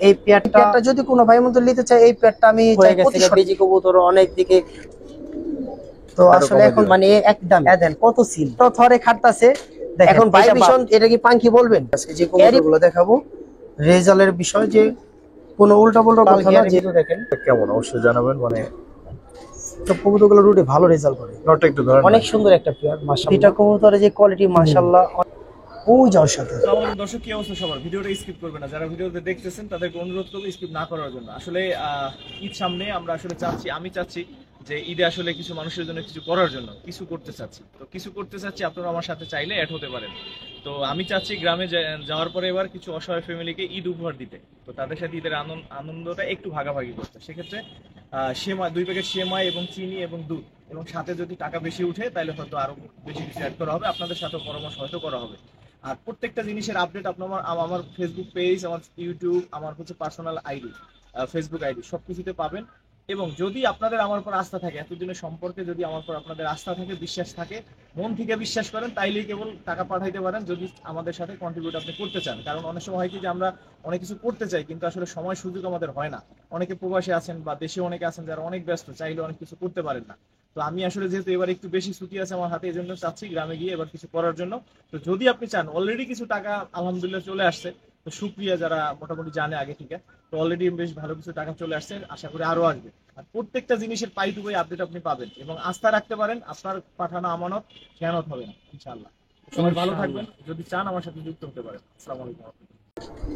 এই পেয়ারটা যদি কোনো ভাই মতো নিতে চায়, এই পেয়ারটা আমি চাই 2500 বেজি কবুতর অনেক দিকে। তো আসলে এখন মানে একদম দেন কত সিল তো থরে খাটতাছে। এখন ভাইব্রেশন এটা কি পাঙ্কি বলবেন? আজকে যে কবুতরগুলো দেখাবো রেজাল্টের বিষয়, যে কোনো উল্টা পাল্টা কথা না, যেহেতু দেখেন কেমন অবশ্যই জানাবেন। মানে তো কবুতরগুলো রুটে ভালো রেজাল্ট করে। নটটা একটু ধরেন, অনেক সুন্দর একটা পেয়ার মাশাআল্লাহ। এটা কবুতরের যে কোয়ালিটি মাশাআল্লাহ। ওই যাওয়ার সাথে দর্শক কি অবস্থা সবার, ভিডিওটা স্কিপ করবে না। যারা ভিডিওতে দেখতেছেন তাদেরকে অনুরোধ করবো স্কিপ না করার জন্য। আসলে ঈদ সামনে, আমরা আসলে আমি চাচ্ছি যে ঈদে আসলে কিছু মানুষের জন্য কিছু করার জন্য কিছু করতে চাচ্ছি। তো কিছু করতে চাচ্ছি, আপনারা আমার সাথে চাইলে অ্যাড হতে পারেন। তো আমি চাচ্ছি গ্রামে যাওয়ার পরে এবার কিছু অসহায় ফ্যামিলিকে ঈদ উপহার দিতে, তো তাদের সাথে ঈদের আনন্দটা একটু ভাগাভাগি করতে। সেক্ষেত্রে সেমাই 2 প্যাকেট সেমাই এবং চিনি এবং দুধ, এবং সাথে যদি টাকা বেশি উঠে তাহলে হয়তো আরো বেশি কিছু অ্যাড করা হবে, আপনাদের সাথেও পরামর্শ হয়তো করা হবে। আর প্রত্যেকটা জিনিসের আপডেট আপনার আমার ফেসবুক পেজ, আমার ইউটিউব, আমার হচ্ছে পার্সোনাল আইডি, ফেসবুক আইডি, সবকিছুতে পাবেন। এবং যদি আপনাদের আমার উপর আস্থা থাকে, এতদিনের সম্পর্কে যদি আমার উপর আপনাদের আস্থা থাকে, বিশ্বাস থাকে, মন থেকে বিশ্বাস করেন, তাইলেই কেবল টাকা পাঠাইতে পারেন যদি আমাদের সাথে কন্ট্রিবিউট আপনি করতে চান। কারণ অনেক সময় হয় কি যে আমরা অনেক কিছু করতে চাই কিন্তু আসলে সময় সুযোগ আমাদের হয় না। অনেকে প্রবাসে আছেন বা দেশে অনেকে আছেন যারা অনেক ব্যস্ত, চাইলে অনেক কিছু করতে পারেন না। তো আমি আসলে যেহেতু এবার একটু বেশি ছুটি আছে আমার হাতে, এই জন্য চাচ্ছি গ্রামে গিয়ে এবার কিছু করার জন্য। তো যদি আপনি চান, অলরেডি কিছু টাকা আলহামদুলিল্লাহ চলে আসছে, তো শুক্রিয়া যারা মোটামুটি জানে আগে থেকে, তো অলরেডি বেশ ভালো কিছু টাকা চলে আসছে, আশা করি আরো আসবে। আর প্রত্যেকটা জিনিসের পাই টু পাই আপডেট আপনি পাবেন, এবং আস্থা রাখতে পারেন, আপনার পাঠানো আমানত খেয়ানত হবে না ইনশাআল্লাহ। সবাই ভালো থাকবেন, যদি চান আমার সাথে যুক্ত হতে পারেন। আসসালামু আলাইকুম।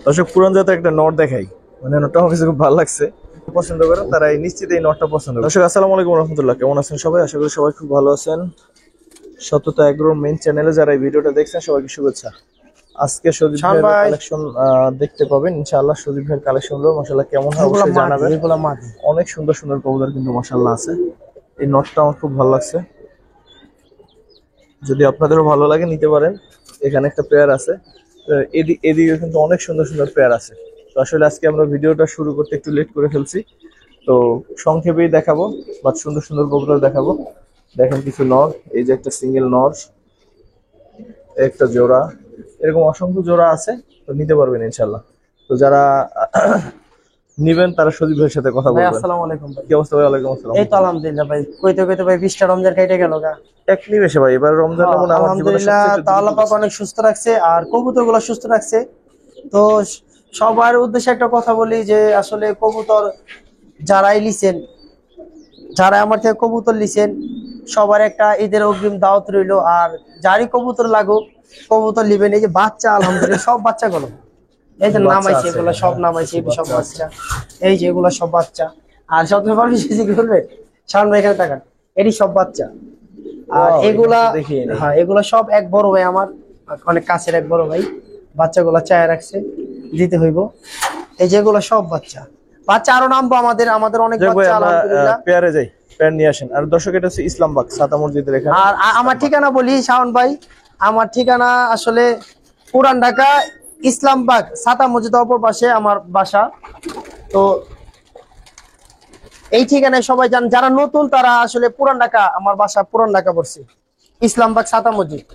দর্শক পুরান জাতের একটা নট দেখাই, মানে নটটা আমার কাছে খুব ভালো লাগছে। পছন্দ করেন তারা নিশ্চিত এই নটটা পছন্দ করেন। দর্শক আসসালামু আলাইকুম রহমতুল্লাহ, কেমন আছেন সবাই? আশা করি সবাই খুব ভালো আছেন। সততা এগ্রোর মেইন চ্যানেলে যারা এই ভিডিওটা দেখছেন সবাইকে শুভেচ্ছা। আজকে সজীব ভাইয়ের কালেকশন দেখতে পাবেন ইনশাআল্লাহ। সজীব ভাইয়ের কালেকশন গুলো মাশাআল্লাহ কেমন হয় অবশ্যই জানাবেন। অনেক সুন্দর সুন্দর কবুতর কিন্তু মাশাআল্লাহ আছে। এই নটটা আমার খুব ভালো লাগছে, যদি আপনাদেরও ভালো লাগে নিতে পারেন। এখানে একটা পেয়ার আছে, এদিকে কিন্তু অনেক সুন্দর সুন্দর পেয়ার আছে। তো আসলে আজকে আমরা ভিডিওটা শুরু করতে একটু লেট করে ফেলছি, তো সংক্ষেপেই দেখাবো বা সুন্দর সুন্দর কবুতর দেখাবো। দেখেন কিছু নর, এই যে একটা সিঙ্গেল নর, একটা জোড়া, এরকম অসংখ্য জোড়া আছে, তো নিতে পারবেন ইনশাল্লাহ। তো যারা নিবেন তারা সজীব ভাইয়ের সাথে কথা বলবেন। আসসালামু আলাইকুম ভাই। কি অবস্থা ভাই? ওয়ালাইকুম আসসালাম। এই তো আলহামদুলিল্লাহ ভাই, কইতে কইতে ভাই 20টা রমজান কেটে গেল গা। এক নিমেষে ভাই, এবার রমজান মনে আমার জীবনে সবচেয়ে তা আল্লাহ পাক অনেক সুস্থ রাখছে আর কবুতরগুলো সুস্থ রাখছে। তো সবার উদ্দেশ্যে একটা কথা বলি যে আসলে কবুতর যারাই লিছেন, যারা আমার থেকে কবুতর লিছেন, সবার একটা ঈদের অগ্রিম দাওয়াত রইলো। আর যারই কবুতর লাগুক, কবুতর লিবেন। এই যে বাচ্চা আলহামদুলিল্লাহ সব বাচ্চাগুলো এই যে নামাইছে, এগুলো সব নামাইছে, সব বাচ্চা, এই যে এগুলো সব বাচ্চা। আর সবচেয়ে বড় বিষয় কি করবে, সামনে এখানে টাকা, এটি সব বাচ্চা। আর এগুলা, হ্যাঁ এগুলা সব এক বড় ভাই আমার, অনেক কাছের এক বড় ভাই বাচ্চাগুলা চায় রাখছে, দিতে হইব। এই যেগুলো সব বাচ্চা, বাচ্চা আরো নামবো আমাদের অনেক বাচ্চা আলহামদুলিল্লাহ। পেয়ারে যাই, পেয়ার নিয়ে আসেন। আর দর্শক এটা হচ্ছে ইসলামবাগ সাতা মসজিদের এখানে। আর আমার ঠিকানা বলি শাওন ভাই, আমার ঠিকানা আসলে পুরান ঢাকা ইসলামবাগ সাতা মসজিদ অপর পাশে আমার বাসা। তো এই ঠিকানায় সবাই জান, যারা নতুন তারা আসলে পুরান ঢাকা, আমার বাসা পুরান ঢাকা পড়ছে, ইসলামবাগ সাতা মসজিদ।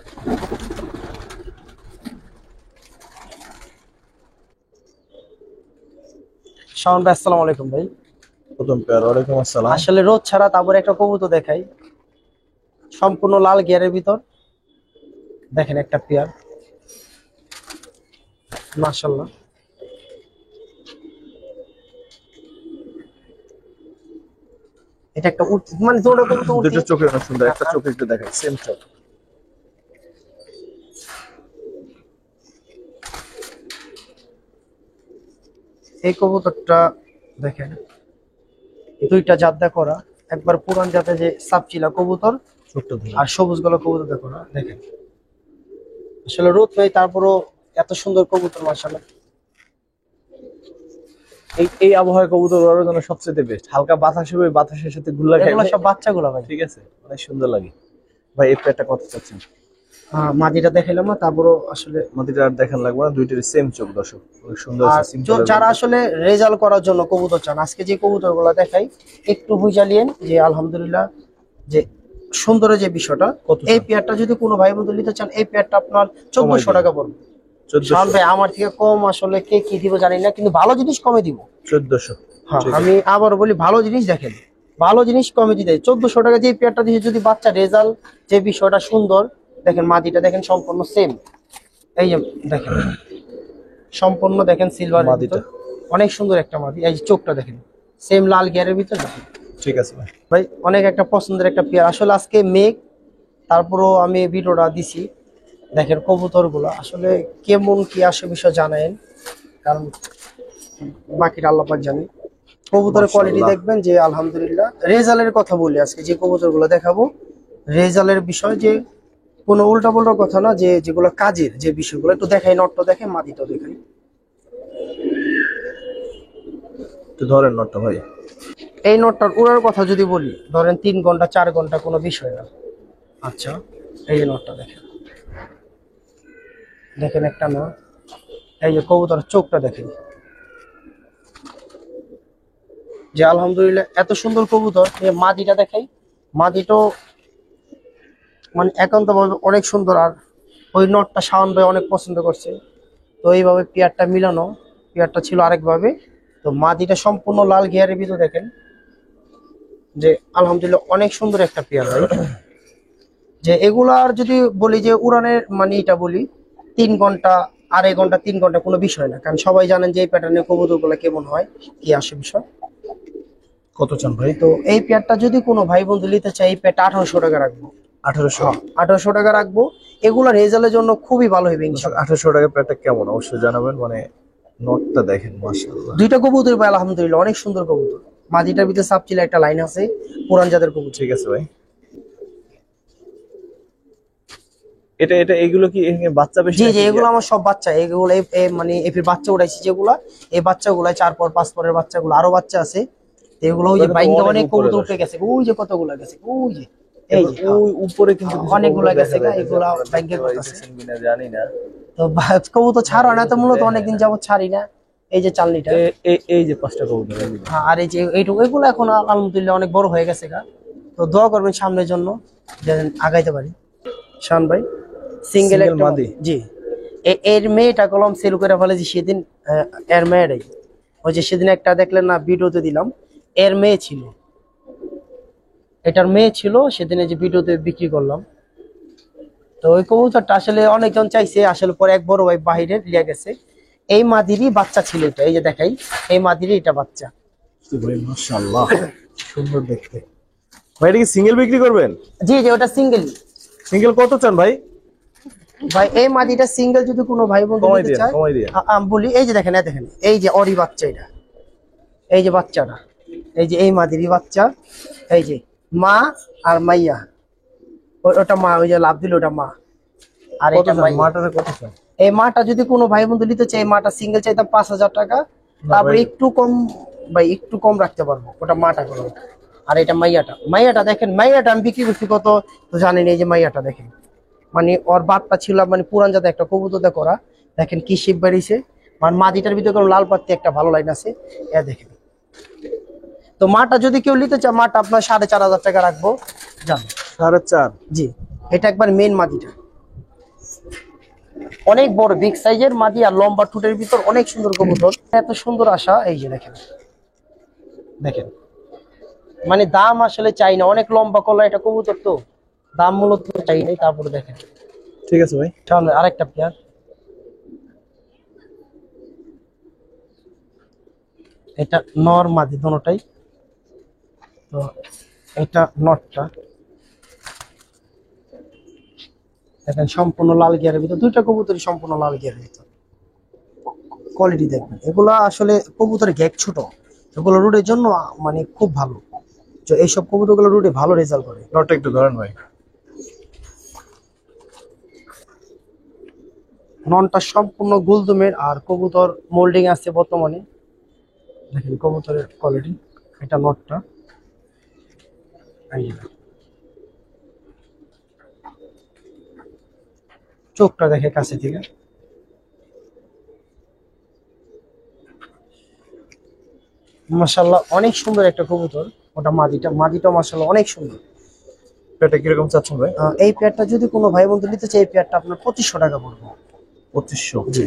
শাওন ভাই আসসালামু আলাইকুম ভাই। প্রথম পেয়ার। ওয়ালাইকুম আসসালাম। আসলে রোদ ছাড়া তারপরে একটা কবুতর দেখাই, সম্পূর্ণ লাল গিয়ারের ভিতর, দেখেন একটা পেয়ার মাশাআল্লাহ। এটা একটা মানে দুটো কবুতর, দুটো চোখে অনেক সুন্দর, একটা চোখে একটু দেখাই, সেম চোখ। এই কবুতরটা দেখেন, দুইটা জাতটা করা, একবার পুরান জাতে যে সাপচিলা কবুতর আর সবুজ গলা কবুতর দেখো না, দেখেন আসলে রোদ নেই তারপরও এত সুন্দর কবুতর মাশাআল্লাহ। এই আবহাওয়ায় কবুতর ওড়ার জন্য সবচেয়ে বেস্ট। হালকা বাতাস হবে, বাতাসের সাথে ঘুরলা খায়, এগুলো সব বাচ্চাগুলো ভাই, ঠিক আছে, অনেক সুন্দর লাগে ভাই। এই পেয়ারটা কত চাচ্ছেন? মাটিটা দেখাইলাম না, তারপরও আসলে মাটিটা আর দেখান লাগবে না, দুইটারই সেম চোখ দর্শক, অনেক সুন্দর আছে। যারা আসলে রেজাল্ট করার জন্য কবুতর চান, আজকে যে কবুতর গুলা দেখাই একটু বুঝালিয়েন যে আলহামদুলিল্লাহ যে সুন্দর যে বিষয়টা। এই পেয়ারটা যদি কোনো ভাই বন্ধু নিতে চান, এই পেয়ারটা আপনার 1400 টাকা পড়বে। শাওন 1400 ভাই আমার থেকে কম আসলে কে কি দিব জানি না, কিন্তু ভালো জিনিস কমে দিব। 1400। হ্যাঁ ঠিক আছে। আমি আবার বলি, ভালো জিনিস দেখেন, ভালো জিনিস কমে দিতে 1400 টাকা যে পেয়ারটা দিয়ে যদি বাচ্চা রেজাল্ট যে বিষয়টা সুন্দর দেখেন, মাদিটা দেখেন সম্পূর্ণ সেম। এই যে দেখেন সম্পূর্ণ দেখেন সিলভার মাদিটা। অনেক সুন্দর একটা মাদি। এই যে চোখটা দেখেন সেম লাল গিয়ারের ভিতর দেখেন। ঠিক আছে ভাই। ভাই অনেক একটা পছন্দের একটা পেয়ার আসলে। আজকে মেঘ, তারপরও আমি ভিডিওটা দিছি। দেখেন কবুতর গুলো আসলে কেমন কি আসে বিষয় জানেন, কারণ বাকিটা আল্লাহ পাক জানে। কবুতরের কোয়ালিটি মাশাআল্লাহ। দেখবেন যে আলহামদুলিল্লাহ। রেজাল্টের কথা বলি আজকে যে কবুতর গুলো দেখাবো, রেজাল্টের বিষয় যে কোনো উল্টা পাল্টা কথা না, যে যেগুলো কাজের যে বিষয়গুলো একটু দেখাই, নটটা দেখাই, মাদিটাও দেখাই। তো ধরেন নটটা ভাই। এই নটটার উড়ার কথা যদি বলি, ধরেন 3 ঘন্টা 4 ঘন্টা কোনো বিষয় না। আচ্ছা এই যে নটটা দেখেন, দেখেন একটা না, এই যে কবুতরের চোখটা দেখেন যে আলহামদুলিল্লাহ এত সুন্দর কবুতর। এই মাদিটা দেখাই, মাদিটাও মানে একান্ত ভাবে অনেক সুন্দর। আর ওই নটটা শাওন ভাই অনেক পছন্দ করছে, তো এইভাবে পেয়ারটা মিলানো। পেয়ারটা ছিল আরেকভাবে, তো মাদিটা সম্পূর্ণ লাল গিয়ারের ভিতর দেখেন যে আলহামদুলিল্লাহ অনেক সুন্দর একটা পেয়ার ভাই। যে এগুলার যদি বলি যে উড়ানের মানে এটা বলি 3 ঘন্টা 2.5 ঘন্টা 3 ঘন্টা কোনো বিষয় না, কারণ সবাই জানেন যে এই প্যাটার্নের কবুতর গুলো কেমন হয়, কি আসে বিষয়। কত চান ভাই? তো এই পেয়ারটা যদি কোনো ভাই বন্ধু নিতে চাই, এই পেয়ারটা 1800 টাকা রাখবো। 1800। 1800 টাকা রাখবো। এগুলা রেজাল্টের জন্য খুবই ভালো হবে ইনশাআল্লাহ। 1800 টাকা প্যাটটা কেমন অবশ্যই জানাবেন। মানে নটটা দেখেন মাশাআল্লাহ। দুইটা কবুতর ভাই আলহামদুলিল্লাহ অনেক সুন্দর কবুতর। মাদিটার ভিতরে সাবচিলা একটা লাইন আছে, পুরান জাতের কবুতর। ঠিক আছে ভাই। এটা এটা এগুলো কি এখানে বাচ্চা বেশি জি জি নাকি? এগুলো আমার সব বাচ্চা। এগুলো মানে এপির বাচ্চা উঠাইছি যেগুলা, এই বাচ্চাগুলা 4 পর 5 পরের বাচ্চাগুলো, আরো বাচ্চা আছে। তো এগুলো ওই যে ওটা তো বাইঙ্গা অনেক অনেক উপরে কবুতর দর্শক। উঠে গেছে, ওই যে কতগুলা গেছে, ওই যে এই যে ওই উপরে কিন্তু কিছু অনেকগুলা কবুতর গেছে দেখা গা, যাইতেছে, এগুলা আপনারা বাইঙ্গা দেখতে করতেছে। পাইতেছেন কিনা জানি না। তো কবুতর ছাড়া না তো মূলত অনেকদিন যাবত ছাড়ি না। এই যে চালনিটা, এই যে 5টা কবুতর এগুলো। হ্যাঁ, আর এই যে এইটুকু এগুলো এখন আলহামদুলিল্লাহ অনেক বড় হয়ে গেছে গা। তো দোয়া করবেন সামনের জন্য যেন আগাইতে পারি। শান ভাই সিঙ্গেল Single একটা মাদি? জি। এর মেয়েটা কলম সেল করে ফেলেছি সেদিন। এর মেয়েটাই ওই যে সেদিন একটা দেখলেন না ভিডিওতে দিলাম, এর মেয়ে ছিল, এটার মেয়ে ছিল, সেদিনে যে ভিডিওতে বিক্রি করলাম। তো ওই কবুতরটা আসলে অনেকজন চাইছে, আসলে পরে এক বড় ভাই বাহিরে লিয়ে গেছে। এই মাদিরই বাচ্চা ছিল এটা, এই যে দেখাই, এই মাদিরই এটা বাচ্চা। ভাই মাশাআল্লাহ সুন্দর দেখতে। ভাই এটা কি সিঙ্গেল বিক্রি করবেন? জি জি ওটা সিঙ্গেল। সিঙ্গেল কত চান ভাই? ভাই এই মাদিটা সিঙ্গেল যদি কোনো ভাই বন্ধু কমাই নিতে দিয়েন, চায়, কমাই দিয়েন। আমি বলি এই যে দেখেন, এই দেখেন এই যে অরি বাচ্চা এটা, এই যে বাচ্চাটা, এই যে এই মাদিরই বাচ্চা, এই যে মা আর মাইয়া, ওটা মা, ওই যে লাভ দিল ওটা মা, আর কত এটা চান? মাইয়া। মাটারে কত চান? এই মাটা যদি কোনো ভাই বন্ধু নিতে চায়, এই মাটা সিঙ্গেল চাইতাম 5000 টাকা, তারপরে ভাই। একটু কম, ভাই একটু কম রাখতে পারবো, ওটা মাটা করো। আর এটা মাইয়াটা, মাইয়াটা দেখেন, মাইয়াটা আমি বিক্রি করছি কত তো জানেন। এই যে মাইয়াটা দেখেন, মানে ওর বাপটা ছিল মানে পুরান জাতে একটা কবুতরতে করা, দেখেন কি শিব বাড়িছে। মানে মাদিটার ভিতরে কোনো লাল পাত্তি একটা ভালো লাইন আছে, এ দেখেন। তো মাটা যদি কেউ নিতে চায়, মাটা আপনার 4500 টাকা রাখবো, জান। 4.5। জি এটা একবার মেন মাদিটা, অনেক বড় বিগ সাইজের মাদি, আর লম্বা ঠোঁটের ভিতর অনেক সুন্দর কবুতর। এত সুন্দর আশা, এই যে দেখেন, দেখেন মানে দাম আসলে চাই না, অনেক লম্বা কলা এটা কবুতর, তো দাম মূলত চাই নাই। তারপরে দেখেন ঠিক আছে ভাই। সামনে আরেকটা পেয়ার, এটা নর মাদি দোনোটাই। তো এটা নটটা দেখেন সম্পূর্ণ লাল গিয়ারের ভিতর, দুইটা কবুতরই সম্পূর্ণ লাল গিয়ারের ভিতর। কোয়ালিটি দেখবেন, এগুলা আসলে কবুতরের গ্যাগ ছোট, এগুলো রুটের জন্য মানে খুব ভালো। তো এইসব কবুতরগুলো রুটে ভালো রেজাল্ট করে। নটটা একটু ধরেন ভাই। ননটা সম্পূর্ণ গুলদুমের, আর কবুতর মোল্ডিং আছে বর্তমানে। দেখেন কবুতরের কোয়ালিটি, এটা নটটা, এই যে চোখটা দেখে কাছে থেকে, মাশাআল্লাহ অনেক সুন্দর একটা কবুতর। ওটা মাদিটা, মাদিটা মাশাআল্লাহ অনেক সুন্দর। এটা কিরকম চাচ্ছেন ভাই? এই পেয়ারটা যদি কোনো ভাই বন্ধু নিতে চায়, এই পেয়ারটা আপনার 2500 টাকা পড়বে। 2500 জি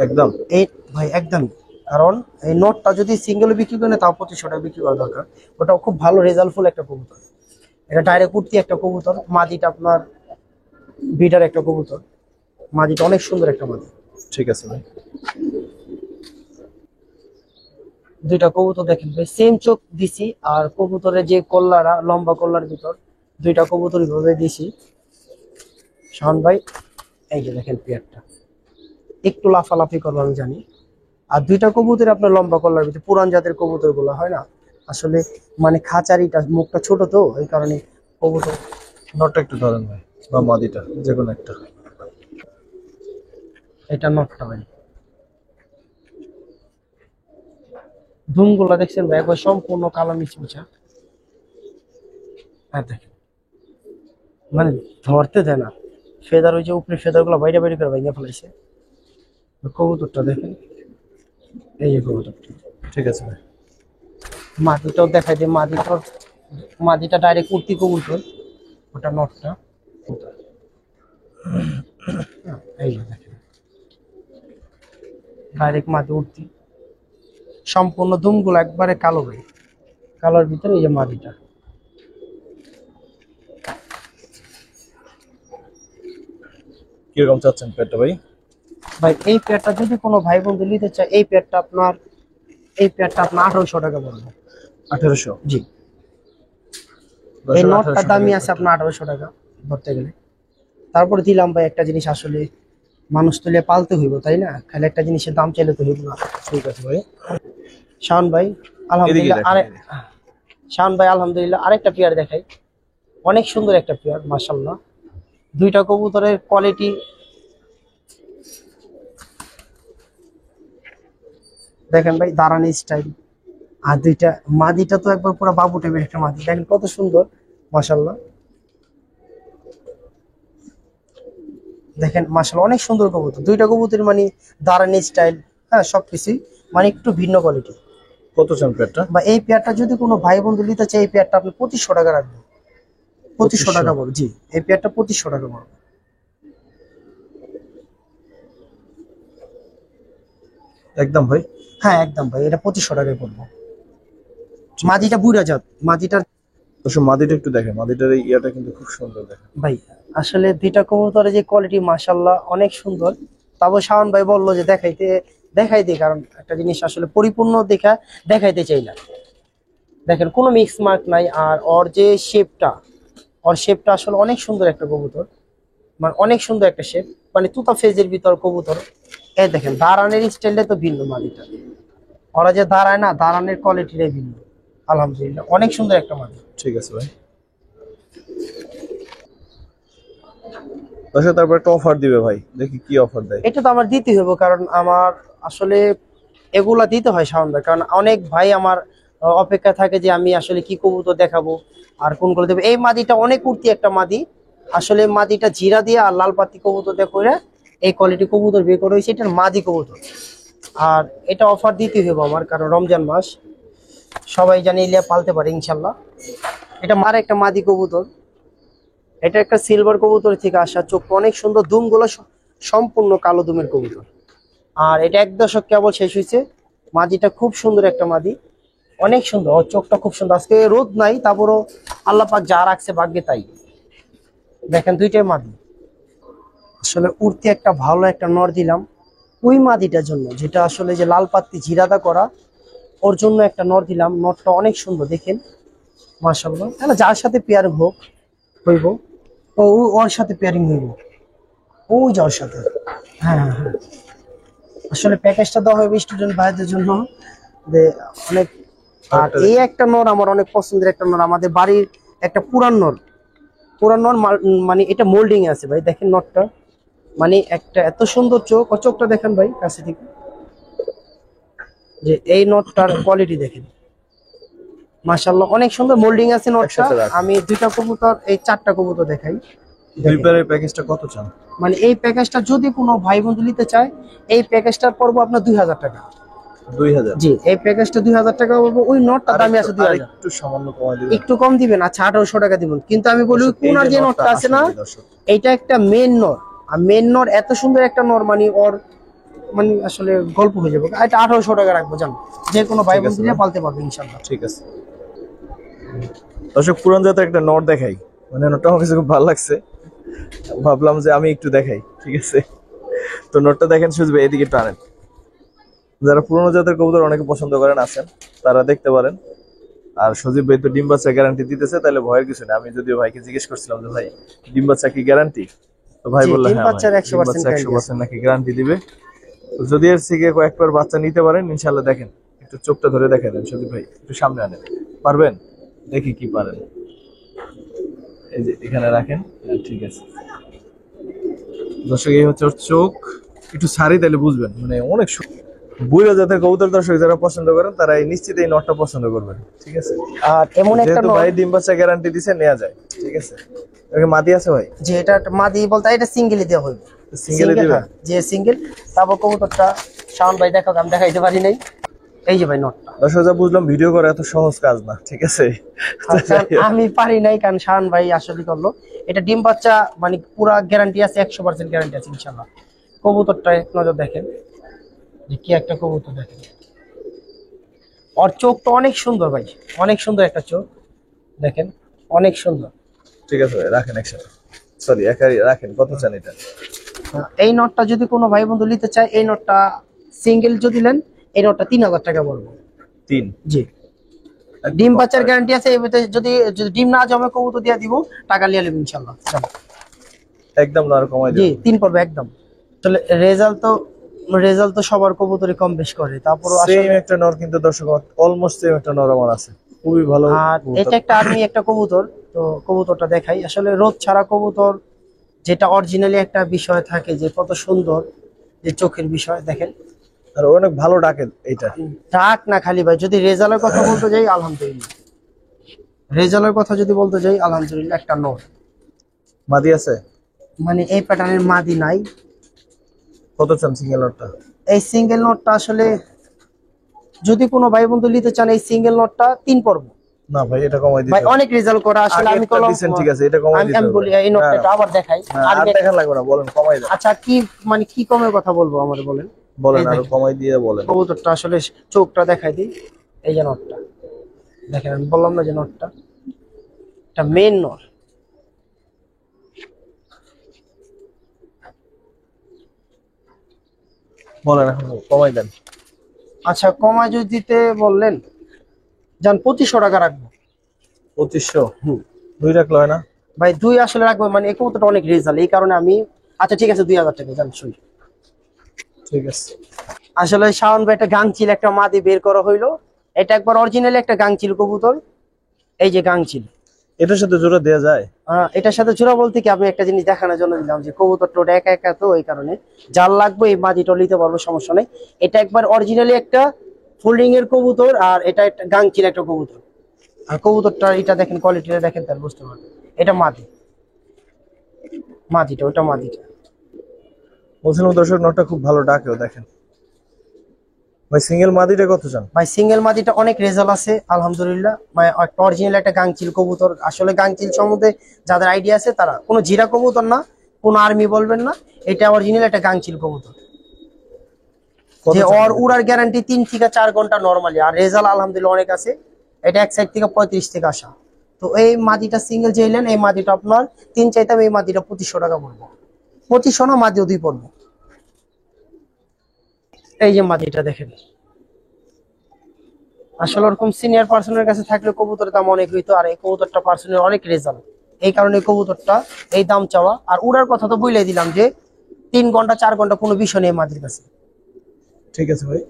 একদম। এই ভাই একদম, কারণ এই নটটা যদি সিঙ্গেল বিক্রি করে তাও 2500 টাকা বিক্রি করা দরকার। ওটা খুব ভালো রেজাল্টফুল একটা কবুতর। এটা ডাইরেক্ট উঠতি একটা কবুতর, মাদিটা আপনার বিটার একটা কবুতর, মাদিটা অনেক সুন্দর একটা মাদি। ঠিক আছে ভাই। দুইটা কবুতর দেখেন ভাই, সেম চোখ দিছি, আর কবুতরের যে কল্লারা লম্বা কল্লার ভিতর দুইটা কবুতর ভাবে দিছি। শাওন ভাই এই যে দেখেন পেয়ারটা একটু লাফালাফি করবো আমি জানি। আর দুইটা কবুতর আপনার লম্বা কল্লার ভিতরে, পুরান জাতের কবুতর গুলো হয় না আসলে, মানে খাঁচারিটা মুখটা ছোট তো এই কারণে কবুতর। নটটা একটু ধরেন ভাই, বা মাদিটা যে কোনো একটা। এটা নটটা ভাই, ধুমগুলা দেখছেন ভাই একবার সম্পূর্ণ কালো মিচমিচা। হ্যাঁ দেখেন, মানে ধরতে দেয় না, ফেদার ওই যে উপরে ফেদার গুলো বাইরে বাইরে করে ভেঙে ফেলাইছে। কবুতরটা দেখেন, এই যে কবুতরটা। ঠিক আছে ভাই। মাদিটাও দেখাই দিই, মাদিটা ডাইরেক্ট উঠতি কবুতর, ওটা নটটা। এই যে দেখেন ডাইরেক্ট মাদি উঠতি, সম্পূর্ণ দুমগুলো একবারে কালো ভাই, কালোর ভিতরে এই যে মাদিটা। কিরকম চাচ্ছেন পেয়ারটা ভাই? ভাই এই পেয়ারটা যদি কোনো ভাই বন্ধু নিতে চায়, এই পেয়ারটা আপনার 1800 টাকা পড়বে। 1800? জি, এই নটটার দামই আছে আপনার 1800 টাকা ধরতে গেলে। তারপরে দিলাম ভাই একটা জিনিস, আসলে মানুষ তুলে পালতে হইব তাই না, খালি একটা জিনিসের দাম চাইলে তো হইব না। ঠিক আছে ভাই। শাওন ভাই আলহামদুলিল্লাহ, আরেকটা পেয়ার দেখাই, অনেক সুন্দর একটা পেয়ার মাশাআল্লাহ। দুইটা কবুতরের কোয়ালিটি দেখেন ভাই, দাঁড়ানি স্টাইল। আর দুইটা মাদিটা তো একবার পুরো বাবু টাইপের একটা মাদি, দেখেন কত সুন্দর মাশাআল্লাহ। দেখেন মাশাআল্লাহ অনেক সুন্দর কবুতর, দুইটা কবুতর মানে দাঁড়ানি স্টাইল, হ্যাঁ সবকিছুই মানে একটু ভিন্ন কোয়ালিটি। কত চান পেয়ারটা? বা এই পেয়ারটা যদি কোনো ভাই বন্ধু নিতে চায়, এই পেয়ারটা আপনি 2500 টাকা রাখবেন। 2500 টাকা বল, জি এই পেয়ারটা 2500 টাকা বল। একদম ভাই? হ্যাঁ একদম ভাই, এটা 2500 টাকায় পড়বো। মাদিটা বুড়া জাত, মাদিটার মাদিটা একটু দেখেন, মাদিটার এই ইয়াটা কিন্তু খুব সুন্দর দেখেন ভাই। আসলে দুইটা কবুতরের যে কোয়ালিটি মাশাআল্লাহ অনেক সুন্দর। তারপর শাওন ভাই বললো যে দেখাই দিই, কারণ একটা জিনিস আসলে পরিপূর্ণ দেখাইতে চাই না। দেখেন কোনো মিক্স মার্ক নাই, আর ওর শেপটা আসলে অনেক সুন্দর একটা কবুতর, মানে অনেক সুন্দর একটা শেপ, মানে তুতা ফেজের ভিতর কবুতর। এই দেখেন দাঁড়ানের স্টাইলটা তো ভিন্ন মাদিটা, ওরা যে দাঁড়ায় না, দাঁড়ানের কোয়ালিটিটাই ভিন্ন। আলহামদুলিল্লাহ অনেক সুন্দর একটা মাদি। ঠিক আছে ভাই। আচ্ছা তারপর একটা অফার দিবে ভাই, দেখি কি অফার দেয়। এটা তো আমার দিতে হবে, কারণ আমার আসলে এগুলা দিতে হয় শাওন ভাই, কারণ অনেক ভাই আমার অপেক্ষা থাকে যে আমি আসলে কি কবুতর দেখাবো আর কোনগুলো দেবো। এই মাদিটা অনেক উঠতি একটা মাদি, আসলে মাদিটা জিরা দিয়ে আর লাল পাতি কবুতর দিয়ে করে এই কোয়ালিটি কবুতর বের করে হয়েছে, এটার মাদি কবুতর। আর এটা অফার দিতে হবে আমার, কারণ রমজান মাস, সবাই জানি ইলিয়া পালতে পারে ইনশাল্লাহ। এটা মার একটা মাদি কবুতর, এটা একটা সিলভার কবুতর থেকে আসা, চোখ অনেক সুন্দর, দুমগুলো সম্পূর্ণ কালো দুমের কবুতর। আর এটা 1 দশক কেবল শেষ হয়েছে, মাদিটা খুব সুন্দর একটা মাদি, অনেক সুন্দর, ওর চোখটা খুব সুন্দর। আজকে রোদ নাই, তারপরও আল্লাহ পাক যা রাখছে ভাগ্যে তাই। দেখেন দুইটাই মাদি, আসলে উড়তে একটা ভালো একটা নর দিলাম ওই মাদিটার জন্য, যেটা আসলে যে লাল পাত্তি জিরাদা করা, ওর জন্য একটা নর দিলাম। নরটা অনেক সুন্দর দেখেন মাশাআল্লাহ। তাহলে যার সাথে পেয়ার হইব ওর সাথে পেয়ারিং হইব, ওই যাওয়ার সাথে। হ্যাঁ হ্যাঁ হ্যাঁ, আসলে প্যাকেজটা দেওয়া হবে স্টুডেন্ট ভাইদের জন্য যে অনেক। আর এই একটা নর আমার অনেক পছন্দের একটা নর, আমাদের বাড়ির একটা পুরান নর, মানে এটা মোল্ডিং এ আছে ভাই। দেখেন নরটা, মানে একটা এত সুন্দর চোখ, ও চোখটা দেখেন ভাই কাছে থেকে, যে এই নটটার কোয়ালিটি দেখেন মাশাআল্লাহ অনেক সুন্দর মোল্ডিং আছে নটটা। আমি দুইটা কবুতর, এই 4টা কবুতর দেখাই। দুই পেয়ারের প্যাকেজটা কত চান? মানে এই প্যাকেজটা যদি কোনো ভাই বন্ধু নিতে চায়, এই প্যাকেজটার পড়বো আপনার 2000 টাকা। 2000? জি এই প্যাকেজটা 2000 টাকা পড়বো। ওই নটটার দামই আছে 2000, একটু সামান্য কমাই দিবেন? একটু কম দিবেন। আচ্ছা 1800 টাকা দিবেন, কিন্তু আমি বলি কোনার যে নটটা আছে না, এইটা একটা মেন নট, আর মেন নর এত সুন্দর একটা নর মানে ওর মানে আসলে গল্প হয়ে যাবে। এটা 1800 টাকা রাখবো, জানো যে কোনো ভাই বোন দিলে পালতে পারবে ইনশাল্লাহ। ঠিক আছে দর্শক, পুরান জাতের একটা নট দেখাই, মানে নটটা আমার কাছে খুব ভালো লাগছে, ভাবলাম যে আমি একটু দেখাই। ঠিক আছে, তো নটটা দেখেন সুজ ভাই, এদিকে টানেন। যারা পুরোনো জাতের কবুতর অনেকে পছন্দ করেন আছেন, তারা দেখতে পারেন। আর সজীব ভাই তো ডিম বাচ্চা গ্যারান্টি দিতেছে, তাহলে ভয়ের কিছু নেই। আমি যদিও ভাইকে জিজ্ঞেস করছিলাম যে ভাই ডিম বাচ্চা কি গ্যারান্টি, তো ভাই জি, বললো ডিম হ্যাঁ বাচ্চার ভাই, 100% ডিম বাচ্চা guarantee 100% নাকি গ্যারান্টি দিবে। তো যদি এর থেকে কয়েকবার বাচ্চা নিতে পারেন ইনশাল্লাহ, দেখেন একটু চোখটা ধরে দেখে দেন সজীব ভাই, একটু সামনে আনেন, পারবেন? দেখি কি পারেন। এই যে এখানে রাখেন, হ্যাঁ, ঠিক আছে দর্শক, এই হচ্ছে ওর চোখ। একটু সারি তাহলে বুঝবেন, মানে অনেক বুড়ো জাতের কবুতর দর্শক যারা পছন্দ করেন তারা এই নিশ্চিত এই নটটা পছন্দ করবেন। ঠিক আছে, আর এমন একটা যেহেতু নর ভাই ডিম বাচ্চা গ্যারান্টি দিছে, নেওয়া যায়। ঠিক আছে, এখানে মাদি আছে ভাই? যে এটা মাদি বলতে এটা সিঙ্গেলই দেওয়া হইবে, সিঙ্গেলে দিবেন? যে সিঙ্গেল। তারপর কবুতরটা শাওন ভাই দেখো, আমি দেখাইতে পারি নাই। এই যে ভাই নটটা, দর্শক যা বুঝলাম ভিডিও করা এত সহজ কাজ না। ঠিক আছে, আমি পারি নাই কারণ শাওন ভাই আসলে করলো। এটা ডিম বাচ্চা মানে পুরা গ্যারান্টি আছে, 100% গ্যারান্টি আছে ইনশাআল্লাহ। কবুতরটা এক নজর দেখেন যে কি একটা কবুতর, দেখেন ওর চোখটা অনেক সুন্দর ভাই, অনেক সুন্দর একটা চোখ, দেখেন অনেক সুন্দর। ঠিক আছে ভাই, রাখেন একসাথে, সরি একাই রাখেন। কত চান এটা? এই নটটা যদি কোনো ভাই বন্ধু নিতে চায়, এই নটটা সিঙ্গেল যদি নেন, এই নটটা 3000 টাকা বলবো। 3? জি, ডিম বাচ্চার গ্যারান্টি আছে। এই ভিতরে যদি যদি ডিম না জমে কবুতর দিয়ে দিব, টাকা নিয়ে নেবেন ইনশাআল্লাহ। একদম না, আর কমাই জি, দিবেন? 3 পড়বে একদম। আসলে রেজাল্ট তো সবার কবুতরই কম বেশ করে, তারপর সেম একটা নর কিন্তু দর্শক, অলমোস্ট সেম একটা নর আমার আছে, খুবই ভালো আর কবুতর। এটা একটা আর্মি একটা কবুতর। তো কবুতরটা দেখাই, আসলে রোদ ছাড়া কবুতর যেটা অরিজিনালি একটা বিষয় থাকে যে কত সুন্দর, যে চোখের বিষয় দেখেন। আর অনেক ভালো ডাকে এইটা। ডাক না খালি ভাই, যদি রেজাল্টের কথা বলতে যাই আলহামদুলিল্লাহ, রেজাল্টের কথা যদি বলতে যাই আলহামদুলিল্লাহ একটা নর। মাদি আছে? মানে এই প্যাটার্নের মাদি নাই। কত চান সিঙ্গেল নটটা? এই সিঙ্গেল নটটা আসলে যদি কোনো ভাই বন্ধু নিতে চান, এই সিঙ্গেল নটটা 3 পর্ব। না ভাই, এটা কমাই দিতে ভাই হবে। অনেক রেজাল্ট করা আসলে, আমি আগেরটা কলম দিছেন, ঠিক আছে, এটা কমাই দিতে আমি হবে। বলি এই নটটা একটু আবার দেখাই। আর দেখা লাগবে না, বলেন কমাই দেন। আচ্ছা কি মানে কি কমের কথা বলবো আমাদের বলেন? বলেন এই আরো দেখেন, কমাই দিয়ে বলেন। কবুতরটা আসলে চোখটা দেখাই দিই। এই যে নটটা দেখেন, আমি বললাম না যে নটটা এটা মেন নর। বলেন এখন কমাই দেন। আচ্ছা কমায় যদি দিতে বললেন, যান 2500 টাকা রাখবো। 2500? দুই রাখলে হয় না ভাই? 2 আসলে রাখবো, মানে এই কবুতরটা অনেক রেজাল্ট, এই কারণে আমি। আচ্ছা ঠিক আছে, 2000 টাকা যান শুই। ঠিক আছে। আসলে শাওন ভাই একটা গাংচিল একটা মাদি বের করা হইলো। এটা একবার অরিজিনালি একটা গাংচিল কবুতর। এই যে গাংচিল, এটার সাথে জোড়া দেয়া যায়? এটার সাথে জোড়া বলতে কি, আমি একটা জিনিস দেখানোর জন্য দিলাম যে কবুতরটা ওটা একা একা, তো এই কারণে যার লাগবে এই মাদিটা নিতে পারবো, সমস্যা নেই। এটা একবার অরিজিনালি একটা ফোল্ডিং এর কবুতর, আর এটা একটা গাংচিল একটা কবুতর। আর কবুতরটা এটা দেখেন, কোয়ালিটিটা দেখেন, তাহলে বুঝতে পারবেন এটা মাদি। মাদিটা ওটা মাদিটা। বলছিলাম দর্শক, নটটা খুব ভালো ডাকেও, দেখেন ভাই। সিঙ্গেল মাদিটা কত চান? ভাই সিঙ্গেল মাদিটা অনেক রেজাল্ট আছে আলহামদুলিল্লাহ। মানে অরিজিনাল একটা গাংচিল কবুতর। আসলে গাংচিল সম্বন্ধে যাদের আইডিয়া আছে, তারা কোনো জিরা কবুতর না, কোনো আর্মি বলবেন না, এটা অরিজিনাল একটা গাংচিল কবুতর। যে ওর উড়ার গ্যারান্টি 3 থেকে 4 ঘন্টা নরমালি, আর রেজাল্ট আলহামদুলিল্লাহ অনেক আছে। এটা এক সাইড থেকে 35 থেকে আসা। তো এই মাদিটা সিঙ্গেল যে এলেন, এই মাদিটা আপনার 3 চাইতাম, এই মাদিটা 2500 টাকা পড়বো। 2500 না, মাদিও 2 পড়বো। এই যে মাদিটা দেখেন, আসলে ওরকম সিনিয়র পার্সনের কাছে থাকলে কবুতরের দাম অনেক হইতো, আর এই কবুতরটা পার্সনের অনেক রেজাল্ট, এই কারণে কবুতরটা এই দাম চাওয়া। আর উড়ার কথা তো বলে দিলাম যে 3 ঘন্টা 4 ঘন্টা কোনো বিষয় নেই মাদির কাছে। ঠিক আছে ভাই।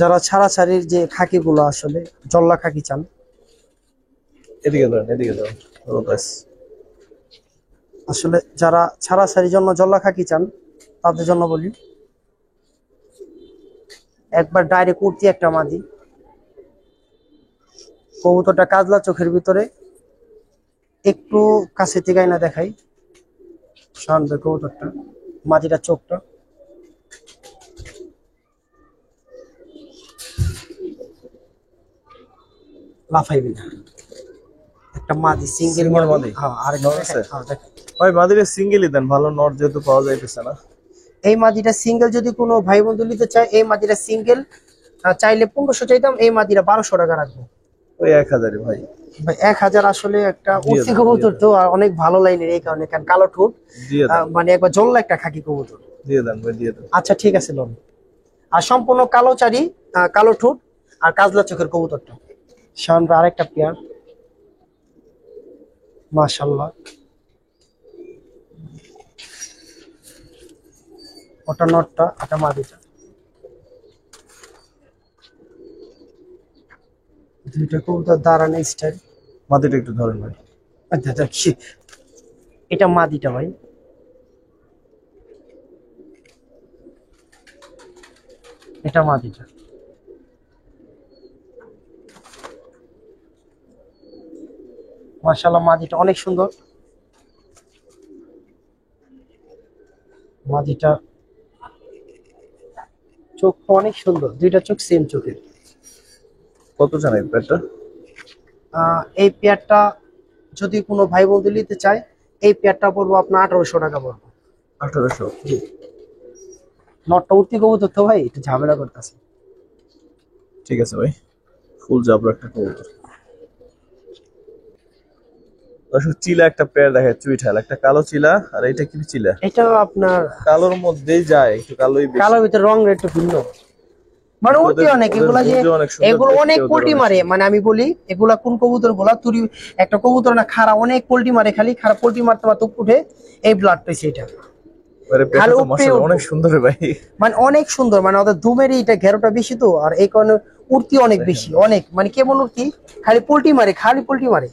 যারা ছাড়াছাড়ির যে খাকি গুলো আসলে জল্লা খাকি চান, এদিকে ধরেন, এদিকে ধরেন। আসলে যারা ছাড়াছাড়ির জন্য জল্লা খাকি চান, তাদের জন্য বলি একবার ডাইরেক্ট উঠতি একটা মাদি। কবুতরটা কাজলা চোখের ভিতরে, একটু কাছে থেকে না দেখাই শান্ত কবুতরটা, মাদিটা চোখটা লাফাইবি না। একটা মাদি সিঙ্গেল Single মাদি? হ্যাঁ, আর নর আছে? হ্যাঁ দেখেন ভাই মাদিরে সিঙ্গেলই দেন, ভালো নট যেহেতু পাওয়া যাইতেছে না। এই মাদিটা সিঙ্গেল যদি কোনো ভাই বন্ধু নিতে চায়, এই মাদিটা সিঙ্গেল চাইলে 1500 চাইতাম, এই মাদিটা 1200 টাকা রাখবো। ওই 1000 ভাই। ভাই 1000 আসলে একটা দিয়ে উঠতি দেন, কবুতর তো, আর অনেক ভালো লাইনের, এই কারণে কারণ কালো ঠোঁট দিয়ে দেন, মানে একবার জল্লা একটা খাকি কবুতর। দিয়ে দেন ভাই, দিয়ে দেন। আচ্ছা ঠিক আছে লোন। আর সম্পূর্ণ কালো চারি, কালো ঠোঁট আর কাজলা চোখের কবুতরটা। শাওন ভাই আরেকটা পেয়ার, মাশাআল্লাহ। ওটা নটটা, এটা মাদিটা। দুইটা কবুতর দাঁড়ানো স্টাইল। মাদিটা একটু ধরেন ভাই। আচ্ছা আচ্ছা, এটা মাদিটা ভাই। এটা মাদিটা। মাশাআল্লাহ মাদিটা অনেক সুন্দর। মাদিটা চোখ অনেক সুন্দর, দুইটা চোখ সেম চোখের। কত চান এই পেয়ারটা? এই পেয়ারটা যদি কোনো ভাই বন্ধু নিতে চায়, এই পেয়ারটা পড়বো আপনার 1800 টাকা পড়বো। 1800? জি। নটটা উঠতি কবুতর তো ভাই, একটু ঝামেলা করতেছে। ঠিক আছে ভাই, ফুল জাবরা একটা কবুতর। দর্শক চিলা একটা পেয়ার দেখে, চুইঠাল একটা কালো চিলা, আর এটা কি চিলা? এটা আপনার কালোর মধ্যেই যায়, একটু কালোই বেশি। কালোর ভিতরে রং একটু ভিন্ন, মানে উঠতি অনেক। এগুলা যে এগুলো অনেক পোল্টি মারে, মানে আমি বলি এগুলা কোন কবুতর গুলা তুরি একটা কবুতর না খাড়া অনেক পোল্টি মারে, খালি খাড়া পোল্টি মারতে মারতে উঠে এই ব্লাড পেয়েছে এটা। খালি মাশাআল্লাহ অনেক সুন্দর ভাই, মানে অনেক সুন্দর, মানে ওদের দুমেরই এটা ঘেরোটা বেশি তো, আর এই কারণে উঠতি অনেক বেশি, অনেক মানে কেমন উঠতি, খালি পোল্টি মারে, খালি পোল্টি মারে।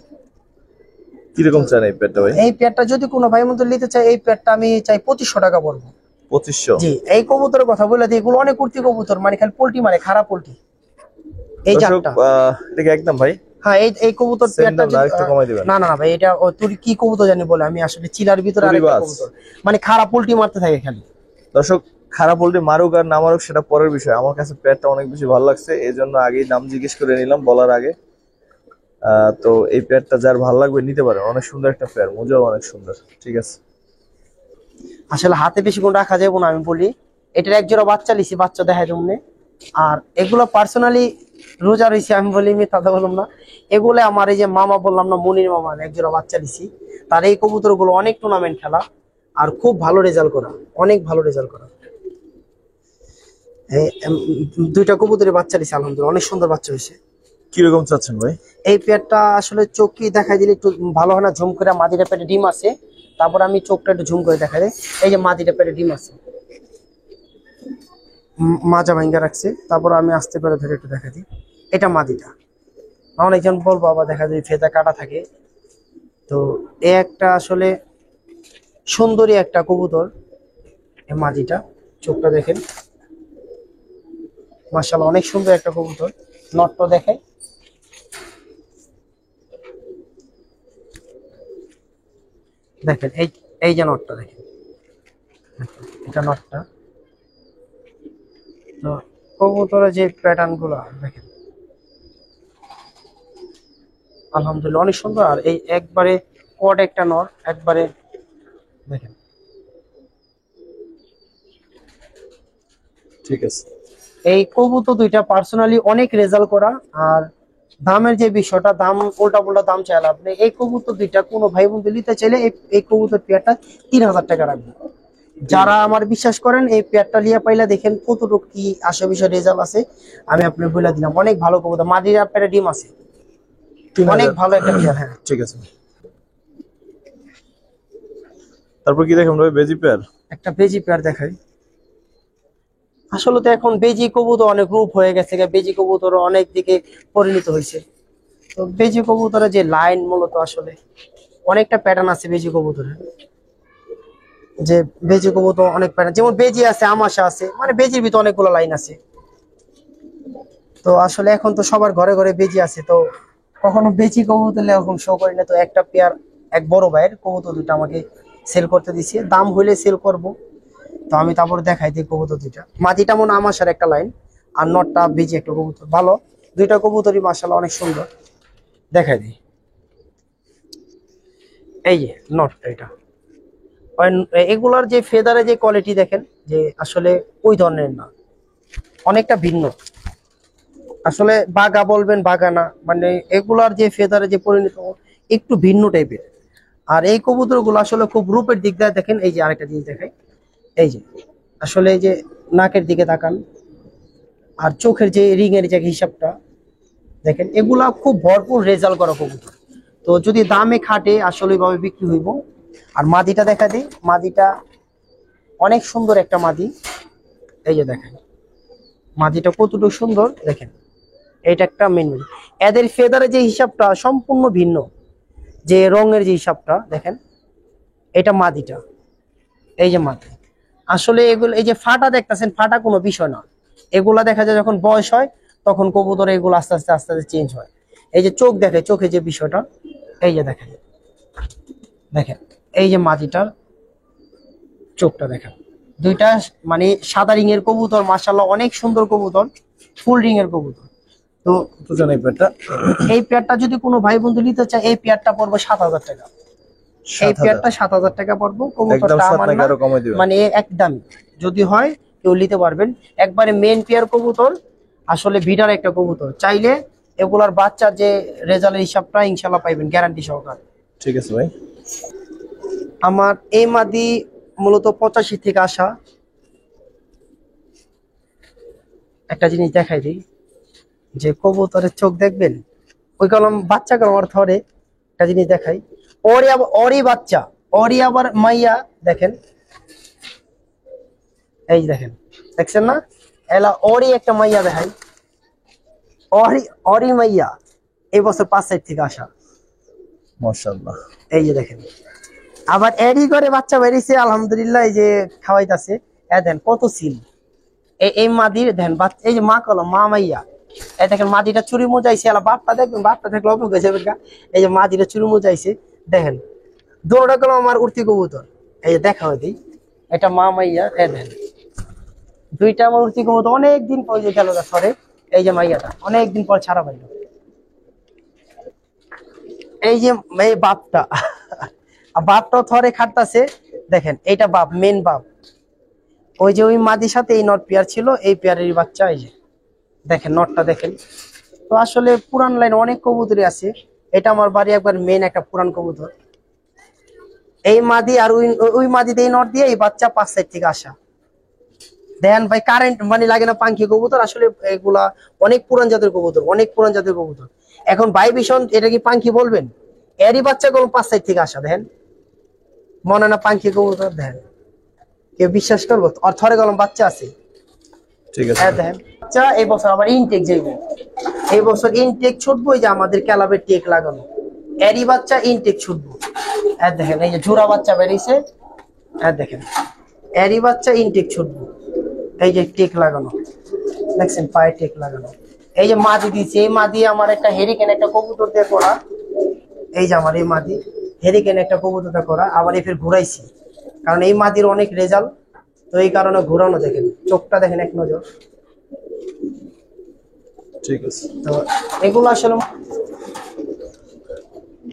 কিরকম চান এই পেয়ারটা ভাই? এই পেয়ারটা যদি কোনো ভাই মতো নিতে চায়, এই পেয়ারটা আমি চাই 2500 টাকা পড়বো। 2500? জি। এই কবুতরের কথা বলে দিই, এগুলো অনেক উঠতি কবুতর, মানে খালি পোল্টি মারে, খারাপ পোল্টি। এই জাতটা এটা একদম ভাই। হ্যাঁ, এই কবুতর পেয়ারটা একটু কমাই দিবেন। না না না ভাই, এটা তুই কি কবুতর জানি বলে, আমি আসলে চিলার ভিতরে আরেকটা কবুতর, মানে খারাপ পোল্টি মারতে থাকে খালি। দর্শক খারাপ পোল্ট্রি মারুক আর না মারুক সেটা পরের বিষয়, আমার কাছে পেয়ারটা অনেক বেশি ভালো লাগছে, এই জন্য আগেই দাম জিজ্ঞেস করে নিলাম বলার আগে। তো এই পেয়ারটা যার ভালো লাগবে নিতে পারেন, অনেক সুন্দর একটা পেয়ার, মোজাও অনেক সুন্দর। ঠিক আছে, আসলে হাতে বেশিক্ষণ রাখা যাবে না, আমি বলি এটার এক জোড়া বাচ্চা লিছি, বাচ্চা দেখায় তোমনে। আর এগুলো পার্সোনালি রোজা রয়েছে, আমি বলি মিথ্যা কথা বললাম না। এগুলো আমার এই যে মামা বললাম না, মনির মামা, এক জোড়া বাচ্চা লিছি। তার এই কবুতর গুলো অনেক টুর্নামেন্ট খেলা আর খুব ভালো রেজাল্ট করা, অনেক ভালো রেজাল্ট করা। দুইটা কবুতরের বাচ্চা দিছে, আলহামদুলিল্লাহ অনেক সুন্দর বাচ্চা হয়েছে। কিরকম চাচ্ছেন ভাই? এই পেয়ারটা আসলে চোখ কি দেখাই দিলে একটু ভালো হয় না, ঝুম করে মাদিটা পেটে ডিম আছে, তারপর আমি চোখটা একটু ঝুম করে দেখা দেয়। এই যে মাদিটা পেটে ডিম আছে, মাজা ভাঙ্গা রাখছে, তারপর আমি আস্তে করে ধরে একটু দেখা দিই। এটা মাদিটা। অনেকজন বলবো আবার দেখা যায় ফেদা কাটা থাকে, তো এ একটা আসলে সুন্দরী একটা কবুতর। এই মাদিটা চোখটা দেখেন, মাশাআল্লাহ অনেক সুন্দর একটা কবুতর। নটটা দেখাই, দেখেন এই এই যে নটটা দেখেন, এটা নটটা। তো কবুতরের যে প্যাটার্ন গুলো দেখেন, আলহামদুলিল্লাহ অনেক সুন্দর। আর এই একবারে কড একটা নর, একবারে দেখেন। ঠিক আছে, এই কবুতর দুইটা পার্সোনালি অনেক রেজাল্ট করা। আর দামের যে বিষয়টা, দাম উল্টা পুল্টা দাম চাইলে আপনি এই কবুতর দুইটা কোনো ভাই বন্ধু নিতে চাইলে এই কবুতর পেয়ারটা 3000 টাকা রাখবেন। যারা আমার বিশ্বাস করেন, এই পেয়ারটা লিয়া পাইলা দেখেন কতটুকু কি আশেপাশে রেজাল্ট আছে, আমি আপনার বলে দিলাম। অনেক ভালো কবুতর, মাদির পেয়ারে ডিম আছে, অনেক ভালো একটা পেয়ার। হ্যাঁ ঠিক আছে। তারপর কি দেখুন ভাই, বেজি পেয়ার? একটা বেজি পেয়ার দেখাই। আসলে তো এখন বেজি কবুতর অনেক রূপ হয়ে গেছে, বেজি কবুতর অনেক দিকে পরিণত হয়েছে। তো বেজি কবুতরের যে লাইন মূলত আসলে অনেকটা প্যাটার্ন আছে বেজি কবুতরের, যে বেজি কবুতর অনেক প্যাটার্ন, যেমন বেজি আছে, আমাশা আছে, মানে বেজির ভিতরে অনেকগুলো লাইন আছে। তো আসলে এখন তো সবার ঘরে ঘরে বেজি আছে, তো কখনো বেজি কবুতর এরকম শো করি না। তো একটা পেয়ার এক বড় ভাইয়ের কবুতর দুটো আমাকে সেল করতে দিছে, দাম হইলে সেল করব। তো আমি তারপর দেখাই দিই কবুতর দুইটা। মাটিটা মনে আমাশার একটা লাইন, আর নটটা বেজি একটা কবুতর, ভালো দুইটা কবুতরই মাশাআল্লাহ অনেক সুন্দর। দেখাই দিই, এই যে নটটা, এটা এগুলার যে ফেদারে যে কোয়ালিটি দেখেন যে আসলে ওই ধরনের না, অনেকটা ভিন্ন। আসলে বাগা বলবেন বাগা না, মানে এগুলার যে ফেদারে যে পরিণত একটু ভিন্ন টাইপের। আর এই কবুতরগুলো আসলে খুব রূপের দিক দিয়ে দেখেন, এই যে আরেকটা জিনিস দেখাই, এই যে আসলে এই যে নাকের দিকে তাকান আর চোখের যে রিং এর যে হিসাবটা দেখেন, এগুলা খুব ভরপুর রেজাল্ট করা কবুতর। তো যদি দামে খাটে আসলে ভাবে বিক্রি হইব। আর মাদিটা দেখা দিই, মাদিটা অনেক সুন্দর একটা মাদি, এই যে দেখেন মাদিটা কতটুকু সুন্দর দেখেন। এটা একটা মেন, এদের ফেদারের যে হিসাবটা সম্পূর্ণ ভিন্ন, যে রঙের যে হিসাবটা দেখেন, এটা মাদিটা, এই যে মাদি। আসলে এগুলো এই যে ফাটা দেখতেছেন, ফাটা কোনো বিষয় না। এগুলা দেখা যায় যখন বয়স হয় তখন কবুতর এগুলো আস্তে আস্তে আস্তে আস্তে চেঞ্জ হয়। এই যে চোখ দেখে, চোখে যে বিষয়টা, এই যে দেখেন দেখেন এই যে মাদিটার চোখটা দেখেন, দুইটা মানে সাদা রিং এর কবুতর, মাশাআল্লাহ অনেক সুন্দর কবুতর, ফুল রিং এর কবুতর। তো তো জানি পেয়ারটা এই পেয়ারটা যদি কোনো ভাই বন্ধু নিতে চায়, এই পেয়ারটা পড়বে 7,000 টাকা। এই 7,000 পেয়ারটা 7,000 টাকা পড়বো। একদম কবুতরটা 7 আমার নাকি না, আরো কমাই দিবেন? মানে একদম যদি হয় কেউ নিতে পারবেন। একবারে মেন পেয়ার কবুতর, আসলে বিডার একটা কবুতর, চাইলে এগুলার বাচ্চার যে রেজাল্টের হিসাবটা ইনশাল্লাহ পাইবেন গ্যারান্টি সহকারে। ঠিক আছে ভাই। আমার এই মাদি মূলত 85 থেকে আসা। একটা জিনিস দেখাই দিই, যে কবুতরের চোখ দেখবেন, ওই কলম বাচ্চা কলম আর ধরে। একটা জিনিস দেখাই, ওরই আবার ওরই বাচ্চা, ওরই আবার মাইয়া দেখেন, এই যে দেখেন, দেখছেন না, এলা ওরই একটা মাইয়া দেখাই, ওরই ওরই মাইয়া এই বছর 5 সাইড থেকে আসা, মাশাআল্লাহ। এই যে দেখেন। আবার এরই করে বাচ্চা বেরিয়েছে আলহামদুলিল্লাহ, এই যে খাওয়াইতাছে। দেন কত সিল, এই মাদির দেন বাচ্চা, এই যে মা কলম মা মাইয়া, এই দেখেন মাদিটা চুরি মোজাইছে, এলা বাপটা দেখবেন, বাপটা দেখলে অবাক হয়ে যাবেন গা। এই যে মাদিটা চুরি মোজাইছে দেখেন, দৌড়া কলম আমার উঠতি কবুতর, এই যে দেখা হয় দিই, এটা মা মাইয়া, দেখেন দুইটা আমার উঠতি কবুতর অনেকদিন পর যে গেল সরে। এই যে মাইয়াটা অনেকদিন পর ছাড়া পাইল, এই যে এই বাপটা আর বাপটাও থরে খাটতাছে দেখেন, এইটা বাপ, মেন বাপ। ওই যে ওই মাদির সাথে এই নট পেয়ার ছিল, এই পেয়ারের বাচ্চা, এই যে দেখেন নটটা দেখেন। তো আসলে পুরান লাইন অনেক কবুতরই আছে, এটা আমার বাড়ি একবার মেন একটা পুরান কবুতর। এই মাদি আর ওই ওই মাদিতে এই নট দিয়ে এই বাচ্চা 5 সাইড থেকে আসা। দেন ভাই কারেন্ট মানে লাগে না পাঙ্খি কবুতর, আসলে এগুলা অনেক পুরান জাতের কবুতর, অনেক পুরান জাতের কবুতর। এখন ভাই ভীষণ এটা কি পাঙ্খি বলবেন, এরই বাচ্চা কোনো 5 সাইড থেকে আসা দেখেন, মনে না পাঙ্খি কবুতর দেখেন, কেউ বিশ্বাস করবো? আর থরে গেলাম বাচ্চা আছে, ঠিক আছে। হ্যাঁ দেখেন বাচ্চা। এই বছর আবার ইনটেক যাইব, এই বছর ইনটেক ছুটবো, এই যে আমাদের ক্যালাবের টেক লাগানো, এরই বাচ্চা ইনটেক ছুটবো। হ্যাঁ দেখেন এই যে জোড়া বাচ্চা বেরিয়েছে, হ্যাঁ দেখেন এরই বাচ্চা ইনটেক ছুটবো, এই যে টেক লাগানো দেখছেন, পায়ে টেক লাগানো। এই যে মাদি দিয়েছে, এই মাদি আমার একটা হেরিকেন একটা কবুতর দিয়ে করা, এই যে আমার এই মাদি হেরিকেন একটা কবুতর দিয়ে করা। আবার এই ফের ঘুরাইছি, কারণ এই মাদির অনেক রেজাল্ট, তো এই কারণে ঘুরানো। দেখেন চোখটা দেখেন এক নজর। ঠিক আছে তো এগুলো আসলে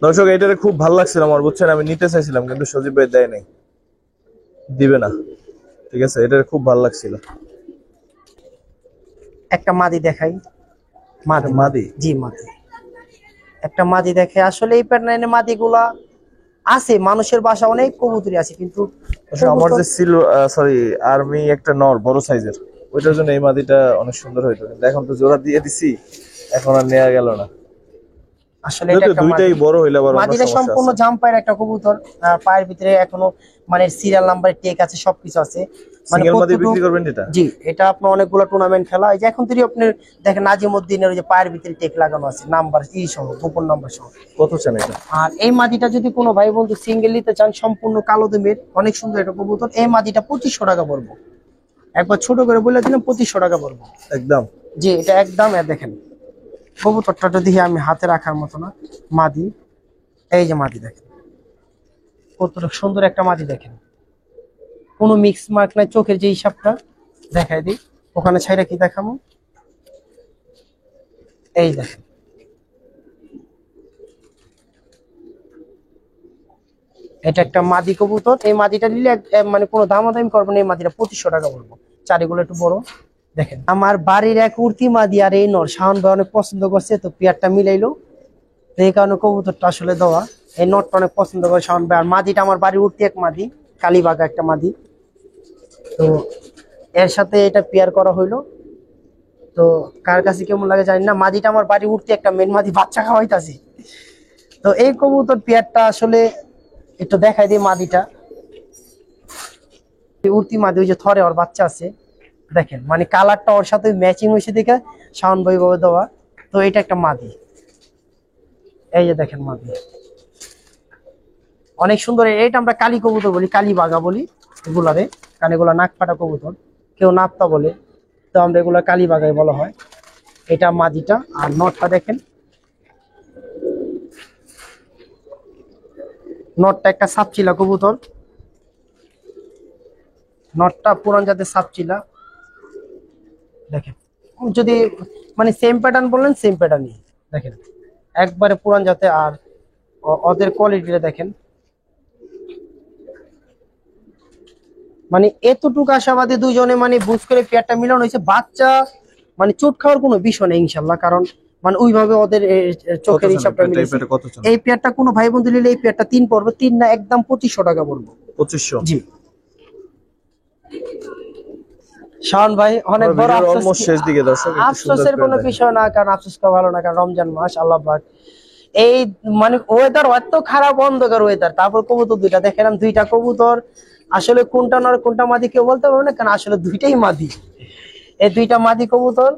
দর্শক, এটারে খুব ভালো লাগছিল আমার, বুঝছেন, আমি নিতে চাইছিলাম কিন্তু সজীব ভাই দেয় নাই, দিবে না। ঠিক আছে, এটারে খুব ভালো লাগছিল। একটা মাদি দেখাই, মাদি মাদি? জি মাদি, একটা মাদি দেখে। আসলে এই প্যাটার্নের মাদি গুলা আছে, মানুষের বাসা অনেক কবুতরি আছে, কিন্তু আচ্ছা, আমার যে ছিল সরি আর্মি একটা নর বড় সাইজের, ওইটার জন্য এই মাদিটা অনেক সুন্দর হইতো, কিন্তু এখন তো জোড়া দিয়ে দিছি, এখন আর নেওয়া গেল না। আসলে এটা একটা দুইটাই বড় হইলে আবার অন্য মাদিটা সমস্যা সম্পূর্ণ আছে। জাম্পায়ের একটা কবুতর, পায়ের ভিতরে এখনো মানে সিরিয়াল নাম্বারের টেক আছে, সবকিছু আছে। মানে সিঙ্গেল মাদি কতটুকু- বিক্রি করবেন এটা? জি, এটা আপনার অনেকগুলো টুর্নামেন্ট খেলা, এই যে এখন থেকে আপনি দেখেন নাজিমউদ্দিনের ওই যে পায়ের ভিতরে টেক লাগানো আছে, নাম্বার ই সহ, গোপন নাম্বার সহ। কত চান এটা? আর এই মাদিটা যদি কোনো ভাই বন্ধু সিঙ্গেল নিতে চান, সম্পূর্ণ কালো দমের অনেক সুন্দর একটা কবুতর, এই মাদিটা 2500 টাকা পড়বো। একবার ছোট করে বলে দিলাম 2500 টাকা পড়বো একদম। জি, এটা একদম। দেখেন কবুতরটা দেখি আমি হাতে রাখার মতো না, মাদি, এই যে মাদি দেখেন কত সুন্দর একটা মাদি দেখেন, কোনো মিক্স মার্ক নাই। চোখের যে হিসাবটা দেখাই দিই, ওখানে ছাইরা কি দেখাবো, এই দেখেন এটা একটা মাদি কবুতর। এই মাদিটা নিলে মানে কোনো দামাদামি করবো না, এই মাদিটা 2500 টাকা বলবো। চারিগুলো একটু বড়। দেখেন আমার বাড়ির এক উর্তি মাদি আর এই নর শাওন ভাই অনেক পছন্দ করছে, তো পেয়ারটা মিলাইলো, তো এই কারণে কবুতরটা আসলে দেওয়া। এই নটটা অনেক পছন্দ করে শাওন ভাই। আর মাদিটা আমার বাড়ির উর্তি এক মাদি, কালীবাগা একটা মাদি, তো এর সাথে এটা পেয়ার করা হইলো। তো কার কাছে কেমন লাগে জানি না, মাদিটা আমার বাড়ি উঠতে একটা মেন মাদি বাচ্চা খাওয়াইতাছি। তো এই কবুতর পেয়ারটা আসলে একটু দেখাই দিই। মাদিটা উঠতি মাদি, ওই যে থরে ওর বাচ্চা আছে, দেখেন মানে কালারটা ওর সাথে ম্যাচিং হয়েছে দেখে শাওন ভাই ভাবে দেওয়া। তো এটা একটা মাদি, এই যে দেখেন মাদি অনেক সুন্দর। এইটা আমরা কালী কবুতর বলি, কালী বাগা বলি এগুলারে, কারণ এগুলা নাক ফাটা কবুতর, কেউ নাপতা বলে, তো আমরা এগুলা কালী বাগাই বলা হয়। এটা মাদিটা। আর নটটা দেখেন, নটটা একটা সাপচিলা কবুতর, নটটা পুরান জাতের সাপচিলা। দেখেন যদি মানে সেম প্যাটার্ন বললেন সেম প্যাটার্নই, দেখেন একবারে পুরান জাতে। আর ওদের কোয়ালিটিটা দেখেন, মানে এতটুকু আশাবাদী দুইজনে মানে বুঝ করে পেয়ারটা মিলানো হয়েছে। বাচ্চা মানে চোট খাওয়ার কোনো বিষয় নেই ইনশাল্লাহ, কারণ মানে ওইভাবে ওদের চোখের হিসাবটা মিলেছে। এই পেয়ারটা কোনো ভাই বন্ধু নিলে এই পেয়ারটা 3 পড়বে, 3 না একদম 2500 টাকা পড়বো। 2500? জি শাওন ভাই অনেক বড় অলমোস্ট শেষ দিকে দর্শক, আফসোসের কোনো বিষয় না, কারণ আফসোস করা ভালো না, কারণ রমজান মাস আল্লাহ পাক এই মানে ওয়েদার এত খারাপ অন্ধকার ওয়েদার, তারপর কবুতর দুইটা দেখেন, দুইটা কবুতর আসলে কোনটা নর কোনটা মাদি কেউ বলতে পারবে না, কারণ আসলে দুইটাই মাদি। এই দুইটা মাদি কবুতর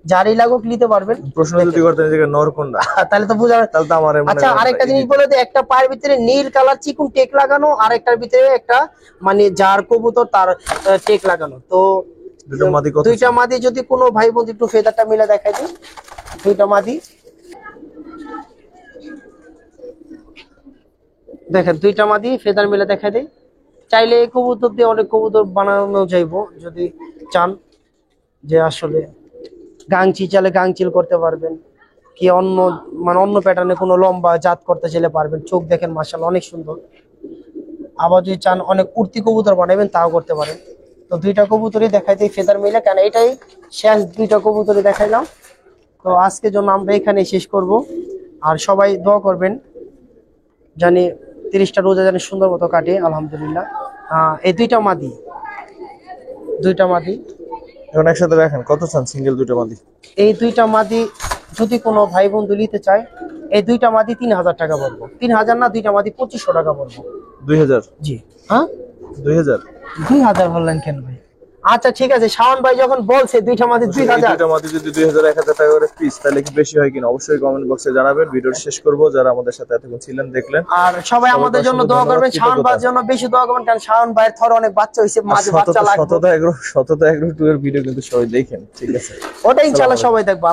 যারই লাগুক নিতে পারবেন। প্রশ্ন যদি করতেন যে নর কোনটা, তাহলে তো বুঝা, তাহলে তো আমার আচ্ছা আরেকটা জিনিস বলে দিই, একটা পায়ের ভিতরে নীল কালার চিকুন টেক লাগানো, আর একটার ভিতরে একটা মানে যার কবুতর তার টেক লাগানো। তো দুইটা মাদি যদি কোনো ভাই বন্ধু একটু ফেদারটা মিলে দেখাই দিই, দুইটা মাদি দেখেন, দুইটা মাদি ফেদার মিলে দেখাই দেই। চাইলে এই কবুতর দিয়ে অনেক কবুতর বানানো যাইবো, যদি চান যে আসলে গাংচি চাইলে গাংচিল করতে পারবেন, কি অন্য মানে অন্য প্যাটার্নে কোনো লম্বা জাত করতে চাইলে পারবেন। চোখ দেখেন মাশাআল্লাহ অনেক সুন্দর। আবার যদি চান অনেক উড়তি কবুতর বানাবেন তাও করতে পারেন। তো দুইটা কবুতরই দেখাই দিই ফেদার মিলে, কেন এটাই শেষ দুইটা কবুতরই দেখাইলাম। তো আজকের জন্য আমরা এখানেই শেষ করব। আর সবাই দোয়া করবেন জানি 30টা রোজা জানি সুন্দর মতো কাটে আলহামদুলিল্লাহ। এই দুইটা মাদি এখন একসাথে রাখেন, কত চান সিঙ্গেল দুইটা মাদি? এই দুইটা মাদি যদি কোনো ভাই বন্ধু নিতে চায়, এই দুইটা মাদি 3000 টাকা পড়বো। 3000 না, দুইটা মাদি 2500 টাকা পড়বো। 2000? জি হ্যাঁ 2000 বললেন কেন ভাই? আচ্ছা ঠিক আছে, শাওন ভাই যখন বলছে দুইটা মাদি 2000, দুইটা মাদি যদি 2000 1000 টাকা করে পিস, তাহলে কি বেশি হয় কিনা অবশ্যই কমেন্ট বক্সে জানাবেন। ভিডিও শেষ করব, যারা আমাদের সাথে এতক্ষণ ছিলেন দেখলেন, আর সবাই আমাদের জন্য দোয়া করবেন, শাওন ভাইয়ের জন্য বেশি দোয়া করবেন, কারণ শাওন ভাইয়ের থর অনেক বাচ্চা হইছে, মাঝে বাচ্চা লাগবে। শততা এগ্রো 2 এর ভিডিও কিন্তু সবাই দেখেন, ঠিক আছে? ওটা ইনশাআল্লাহ সবাই দেখবা।